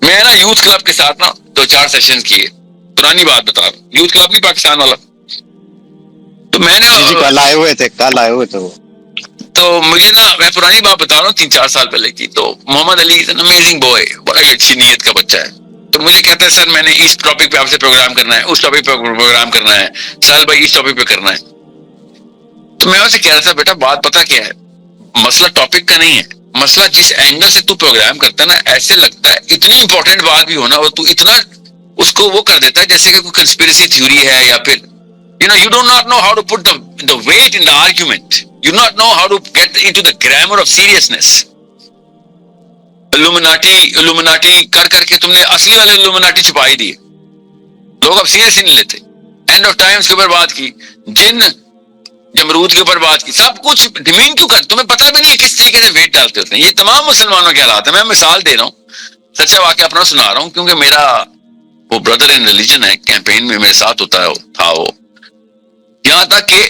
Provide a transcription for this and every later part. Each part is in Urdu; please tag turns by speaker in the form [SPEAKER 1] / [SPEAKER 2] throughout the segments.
[SPEAKER 1] میں نا یوتھ کلب کے ساتھ نا 2-4 سیشن کیے, پرانی بات بتا رہا ہوں, یوتھ کلب نہیں پاکستان والا. تو میں نے
[SPEAKER 2] کل آئے ہوئے تھے وہ.
[SPEAKER 1] تو مجھے نا, میں پرانی بات بتا رہا ہوں 3-4 سال پہلے کی. تو محمد علی از این امیزنگ بوائے, بڑا ہی اچھی نیت کا بچہ ہے. تو مجھے کہتا ہے سر میں نے اس ٹاپک پہ آپ سے پروگرام کرنا ہے, اس ٹاپک پہ پروگرام کرنا ہے, سال بھائی اس ٹاپک پہ کرنا ہے. تو میں اسے کہہ رہا تھا بیٹا بات پتا کیا ہے, مسئلہ ٹاپک کا نہیں ہے, مسئلہ جس اینگل سے تو پروگرام کرتا ہے نا, ایسے لگتا ہے اتنی امپورٹنٹ بات بھی ہونا اور تو اتنا اس کو وہ کر دیتا ہے جیسے کہ کوئی کنسپیریسی تھیوری ہے, یا پھر you do not know how to put the weight in the argument. You do not know how to get into the grammar of seriousness. illuminati کر کے تم نے اصلی والے illuminati چھپا ہی دیے. لوگ اب سیریس ہی نہیں لیتے. اینڈ آف ٹائمز کے اوپر بات کی, جن جمرود کے اوپر بات کی, سب کچھ ڈیمین کیوں کر, تمہیں پتہ بھی نہیں کس طریقے سے ویٹ ڈالتے ہوتے ہیں. یہ تمام مسلمانوں کے حالات ہیں. میں مثال دے رہا ہوں, سچا واقعہ اپنا سنا رہا ہوں, کیونکہ میرا وہ بردر ان ریلیجن ہے, کیمپین میں میرے ساتھ ہوتا ہے, تھا وہ. یہاں تک کہ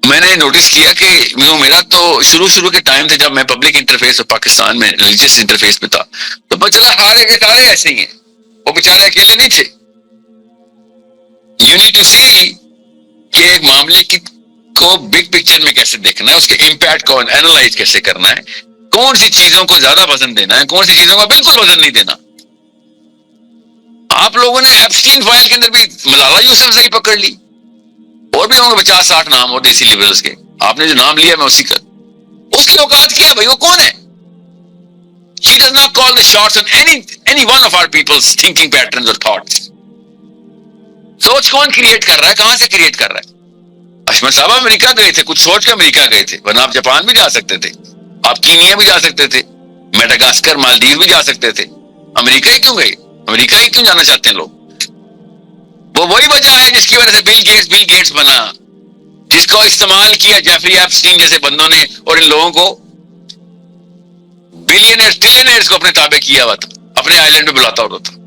[SPEAKER 1] میں نے نوٹس کیا کہ میرا تو شروع کے ٹائم تھے جب میں پبلک انٹرفیس اور پاکستان میں ریلیجیس انٹرفیس پہ تھا, تو بچلا سارے کے سارے ایسے ہی ہیں, وہ بیچارے اکیلے نہیں تھے. یو نیڈ ٹو سی کہ ایک معاملے کو بگ پکچر میں کیسے دیکھنا ہے, اس کے امپیکٹ کو اینالائز کیسے کرنا ہے, کون سی چیزوں کو زیادہ وزن دینا ہے, کون سی چیزوں کو بالکل وزن نہیں دینا. آپ لوگوں نے ایپسٹین فائل کے اندر بھی ملالہ یوسفزئی پکڑ لی, اور بھی ہوں گے 50-60 نام اور دیسی لیبرلز کے. آپ نے جو نام لیا میں اسی کا, اس کی اوقات کیا ہے بھائی, وہ کون ہے؟ She does not call the shots on any one of our people's thinking patterns or thoughts. سوچ کون کریٹ کر رہا ہے, کہاں سے کریٹ کر رہا ہے؟ اشمت صاحب امریکہ گئے تھے, کچھ سوچ کے امریکہ گئے تھے, ورنہ آپ جاپان بھی جا سکتے تھے, آپ کینیا بھی جا سکتے تھے, میڈاگاسکر مالدیو بھی جا سکتے تھے. امریکہ ہی کیوں گئے, امریکہ ہی کیوں جانا چاہتے ہیں لوگ؟ وہ وہی وجہ ہے جس کی وجہ سے بل گیٹس بنا, جس کو استعمال کیا جیفری ایپسٹین جیسے بندوں نے, اور ان لوگوں کو بلینئرز ٹریلینئرز کو اپنے تابع کیا ہوا تھا, اپنے آئیلینڈ پہ بلاتا ہوتا تھا.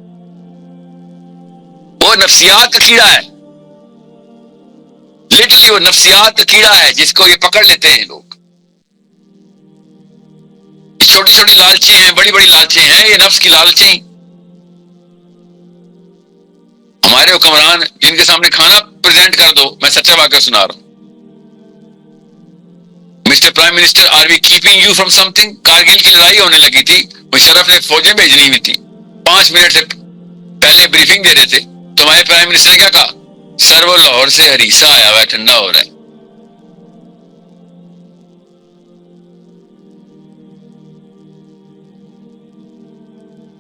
[SPEAKER 1] وہ نفسیات کا کیڑا ہے, لٹرلی وہ نفسیات کا کیڑا ہے جس کو یہ پکڑ لیتے ہیں لوگ. چھوٹی چھوٹی لالچیں ہیں, بڑی بڑی لالچیں ہیں, یہ نفس کی لالچیں. ہمارے حکمران جن کے سامنے کھانا پریزنٹ کر دو, میں سچا واقعہ سنا رہا ہوں, mister prime minister are we keeping you from سم تھنگ. کارگل کی لڑائی ہونے لگی تھی, مشرف نے فوجیں بھیجنی ہوئی تھی, 5 منٹ سے پہلے بریفنگ دے رہے تھے, تو ہمارے پرائم منسٹر نے کیا کہا, سر وہ لاہور سے ہریسہ آیا ہوا ہے, ٹھنڈا ہو رہا ہے.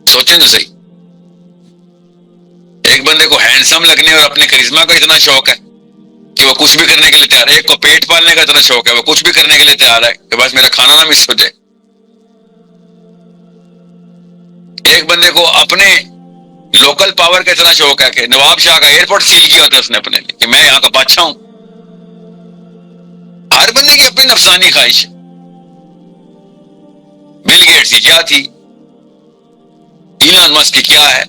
[SPEAKER 1] سوچیں تو صحیح, ایک بندے کو ہینڈسم لگنے اور اپنے کرشمہ کا اتنا شوق ہے کہ وہ کچھ بھی کرنے کے لیے تیار ہے, ایک کو پیٹ پالنے کا اتنا شوق ہے وہ کچھ بھی کرنے کے لیے تیار ہے کہ بس میرا کھانا نہ مس ہو جائے. ایک بندے کو اپنے لوکل پاور کا اتنا شوق ہے کہ نواب شاہ کا ایئرپورٹ سیل کیا ہوتا ہے اس نے اپنے لیے کہ میں یہاں کا بادشاہ ہوں. ہر بندے کی اپنی نفسانی خواہش ہے. بل گیٹس کی کیا تھی, ایلان مسک کی کیا ہے.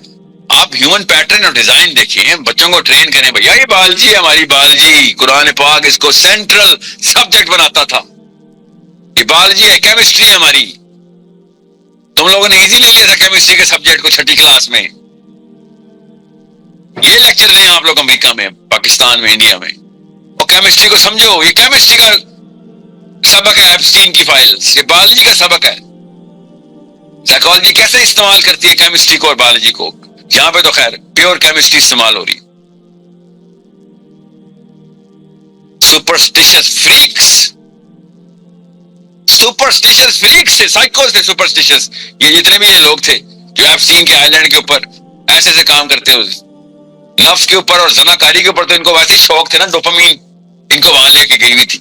[SPEAKER 1] آپ ہیومن پیٹرن اور ڈیزائن دیکھیں, بچوں کو ٹرین کریں, بھیا یہ بایولوجی ہے ہماری, بایولوجی قرآن پاک اس کو سینٹرل سبجیکٹ بناتا تھا. یہ بایولوجی ہے, کیمسٹری ہے ہماری. تم لوگوں نے ایزی لے لیا تھا کیمسٹری کے سبجیکٹ کو 6ٹھی کلاس میں. یہ لیکچر دیں آپ لوگ امریکہ میں, پاکستان میں, انڈیا میں, اور کیمسٹری کو سمجھو. یہ کیمسٹری کا سبق ہے, ایپسٹین کی فائلز. یہ بایولوجی کا سبق ہے. سائیکالوجی کیسے استعمال کرتی ہے کیمسٹری کو اور بایولوجی کو. یہاں پہ تو خیر پیور کیمسٹری استعمال ہو رہی. سپرسٹیشس فریکس تھے, سائیکوز تھے سپرسٹیشس. یہ جتنے بھی یہ لوگ تھے جو ایپسٹین کے آئیلینڈ کے اوپر ایسے سے کام کرتے ہوئے, نفس کے اوپر اور زناکاری کے اوپر, تو ان کو ویسے ہی شوق تھے نا, ڈوپامین ان کو وہاں لے کے گئی ہوئی تھی,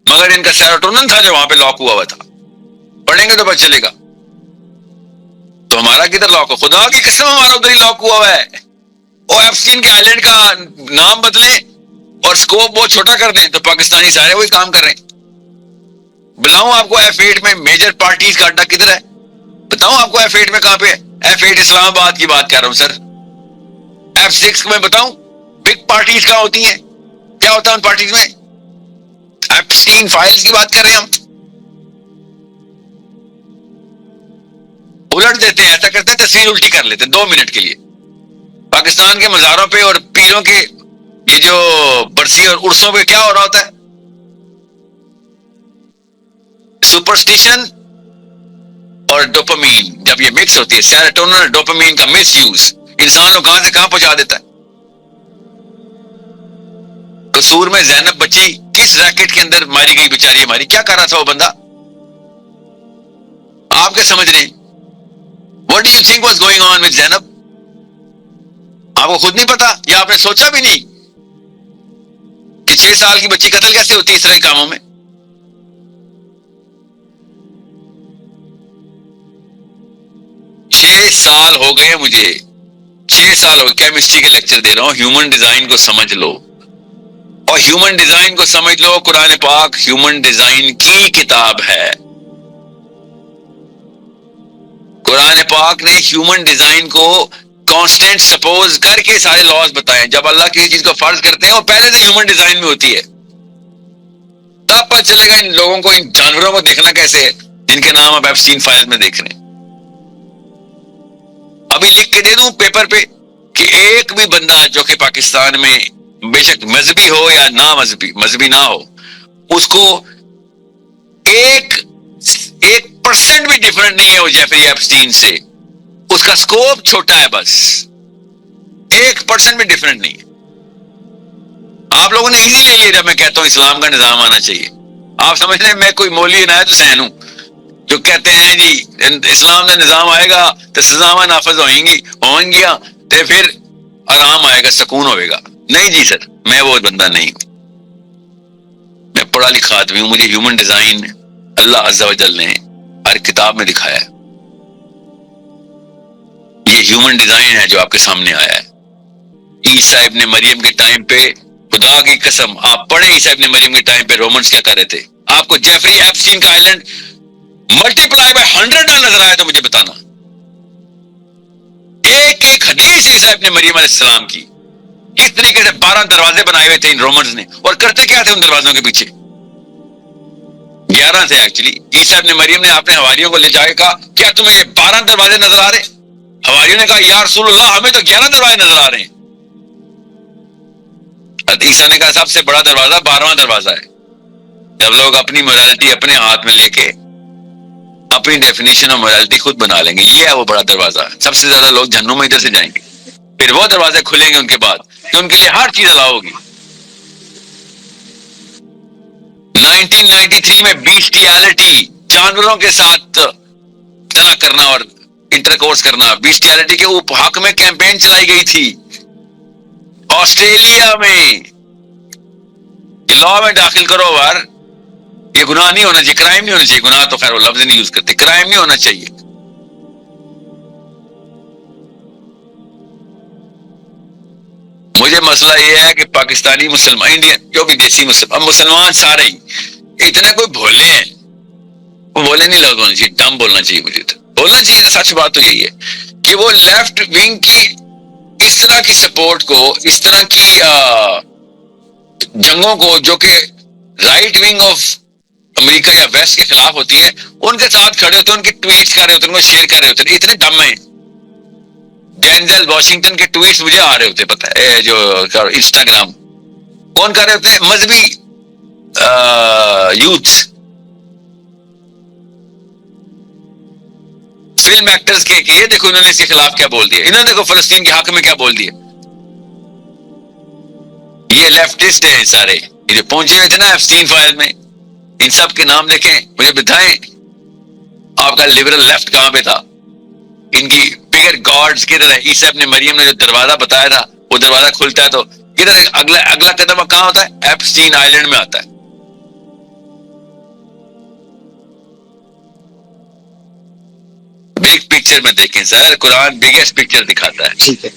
[SPEAKER 1] مگر ان کا سیروٹونن تھا جو وہاں پہ لاک ہوا تھا. پڑھیں گے تو پتہ چلے گا. تو ہمارا کدھر لاک ہو, خدا کی قسم ہمارا ادھر ہی لاک ہوا ہوا ہے. وہ ایپسٹین کے آئیلینڈ کا نام بدلیں اور سکوپ بہت چھوٹا کر دیں تو پاکستانی سارے وہی کام کر رہے ہیں. بلاؤں آپ کو F8 میں میجر پارٹیز کا اڈا کدھر ہے, بتاؤں آپ کو F8 میں کہاں پہ ہے. F8 اسلام آباد کی بات کر رہا ہوں سر. F6 میں بتاؤں بگ پارٹیز کہاں ہوتی ہیں, کیا ہوتا ہے ان پارٹیز میں. ایپسٹین فائلز کی بات کر رہے ہیں ہم. الٹ دیتے ہیں, ایسا کرتے ہیں تصویر الٹی کر لیتے ہیں 2 منٹ کے لیے. پاکستان کے مزاروں پہ اور پیروں کے یہ جو برسی اور عرسوں پہ کیا ہو رہا ہوتا ہے؟ سپرسٹیشن اور ڈوپامین جب یہ مکس ہوتی ہے, سیروٹونن اور ڈوپامین کا مس یوز انسان کو کہاں سے کہاں پہنچا دیتا ہے. قصور میں زینب بچی کس ریکٹ کے اندر ماری گئی بیچاری ہماری, کیا کر رہا تھا وہ بندہ؟ آپ کیا سمجھ رہے ہیں؟ What do you think was going on with زینب؟ آپ کو خود نہیں پتا یا آپ نے سوچا بھی نہیں کہ 6 سال کی بچی قتل کیسے ہوتی ہے اس طرح کے کاموں میں؟ چھ سال ہو گئے مجھے, 6 سال ہو گئے کیمسٹری کے لیکچر دے رہا ہوں. ہیومن ڈیزائن کو سمجھ لو, اور ہیومن ڈیزائن کو سمجھ لو. قرآن پاک ہیومن ڈیزائن کی کتاب ہے. قرآن پاک نے ہیومن ڈیزائن کو کانسٹنٹ سپوز کر کے سارے لاز بتائے. جب اللہ کی چیز کو فرض کرتے ہیں وہ پہلے سے ہیومن ڈیزائن میں ہوتی ہے. تب پتہ چلے گا ان لوگوں کو, ان جانوروں کو دیکھنا کیسے ہے جن کے نام آپ ایپسٹین فائل میں دیکھ رہے ہیں. ابھی لکھ کے دے دوں پیپر پہ کہ ایک بھی بندہ جو کہ پاکستان میں بے شک مذہبی ہو یا نہ مذہبی نہ ہو, اس کو 1% بھی ڈفرنٹ نہیں ہے وہ جیفری ایپسٹین سے. اس کا سکوپ چھوٹا ہے, بس 1% بھی ڈفرنٹ نہیں ہے. آپ لوگوں نے ایزی لے لیا جب میں کہتا ہوں اسلام کا نظام آنا چاہیے. آپ سمجھ رہے ہیں میں کوئی مولوی عنایت حسین ہوں جو کہتے ہیں جی اسلام کا نظام آئے گا تو سزاواں نافذ ہوں گیا تو پھر آرام آئے گا, سکون ہوئے گا. نہیں جی سر, میں وہ بندہ نہیں ہوں. میں پڑھا لکھا آدمی ہوں. مجھے ہیومن ڈیزائن اللہ عز و جل نے ہر کتاب میں دکھایا ہے. یہ ہیومن ڈیزائن ہے جو آپ کے سامنے آیا ہے. عیسیٰ ابن مریم کے ٹائم پہ, خدا کی قسم آپ پڑھیں عیسیٰ ابن مریم کے ٹائم پہ رومنز کیا کر رہے تھے. آپ کو جیفری ایپسٹین کا آئلینڈ ملٹیپلائی بائی 100 نہ نظر آیا تو مجھے بتانا. ایک ایک حدیث عیسیٰ ابن مریم علیہ السلام کی کس طریقے سے 12 دروازے بنائے ہوئے تھے ان رومنز نے, اور کرتے کیا تھے ان دروازوں کے پیچھے؟ 11 تھے ایکچولی. عیسیٰ ابن مریم نے اپنے حواریوں کو لے جا کے کہا کیا تمہیں یہ 12 دروازے نظر آ رہے ہیں؟ حواریوں نے کہا یا رسول اللہ ہمیں تو 11 دروازے نظر آ رہے ہیں. عیسیٰ نے کہا سب سے بڑا دروازہ 12واں دروازہ ہے. جب لوگ اپنی مورالٹی اپنے ہاتھ میں لے کے اپنی ڈیفینیشن اور مورالٹی خود بنا لیں گے, یہ ہے وہ بڑا دروازہ. سب سے زیادہ لوگ جہنم میں ادھر سے جائیں گے. پھر وہ دروازے کھلیں گے ان کے بعد کہ ان کے لیے ہر چیز الاؤ ہوگی. 1993 میں بیسٹیالٹی, جانوروں کے ساتھ طلع کرنا اور انٹرکورس کرنا, بیسٹیالٹی کے حق میں کیمپین چلائی گئی تھی آسٹریلیا میں. لا میں داخل کرو بار, یہ گناہ نہیں ہونا چاہیے, کرائم نہیں ہونا چاہیے. گناہ تو خیر وہ لفظ نہیں یوز کرتے, کرائم نہیں ہونا چاہیے. مجھے مسئلہ یہ ہے کہ پاکستانی مسلمان, انڈین جو بھی دیسی مسلمان سارے ہی اتنے کوئی بھولے ہیں. وہ بولے نہیں لفظ ہونا چاہیے, ڈم بولنا چاہیے. مجھے تو بولنا چاہیے. سچ بات تو یہی ہے کہ وہ لیفٹ ونگ کی اس طرح کی سپورٹ کو, اس طرح کی جنگوں کو جو کہ رائٹ ونگ آف امریکہ یا ویسٹ کے خلاف ہوتی ہیں, ان کے ساتھ کھڑے ہوتے ہیں, ان کے ٹویٹس کر رہے ہوتے ہیں, ان کو شیئر کر رہے ہوتے ہیں. اتنے ڈم ہیں. ڈینزل واشنگٹن کے ٹویٹس مجھے آ رہے ہوتے, پتہ ہے جو انسٹاگرام کون کر رہے ہوتے ہیں, مذہبی یوتھس, فلم ایکٹرز کے, کہ یہ دیکھو انہوں نے اس کے خلاف کیا بول دیا, انہوں نے دیکھو فلسطین کے حق میں کیا بول دیا. یہ لیفٹسٹ ہیں سارے, یہ جو پہنچے ہوئے تھے نا ایپسٹین فائل میں, ان سب کے نام لکھیں, مجھے بتائیں آپ کا لبرل لیفٹ کہاں پہ تھا. ان کی بگر گاڈز کدھر ہے. عیسیٰ ابن مریم نے جو دروازہ بتایا تھا وہ دروازہ کھلتا ہے تو کدھر ہے؟ اگلا قدم کہاں ہوتا ہے؟ ایپسٹین آئلینڈ میں آتا ہے. بگ پکچر میں دیکھیں سر, قرآن بگیسٹ پکچر دکھاتا ہے.
[SPEAKER 2] ٹھیک ہے.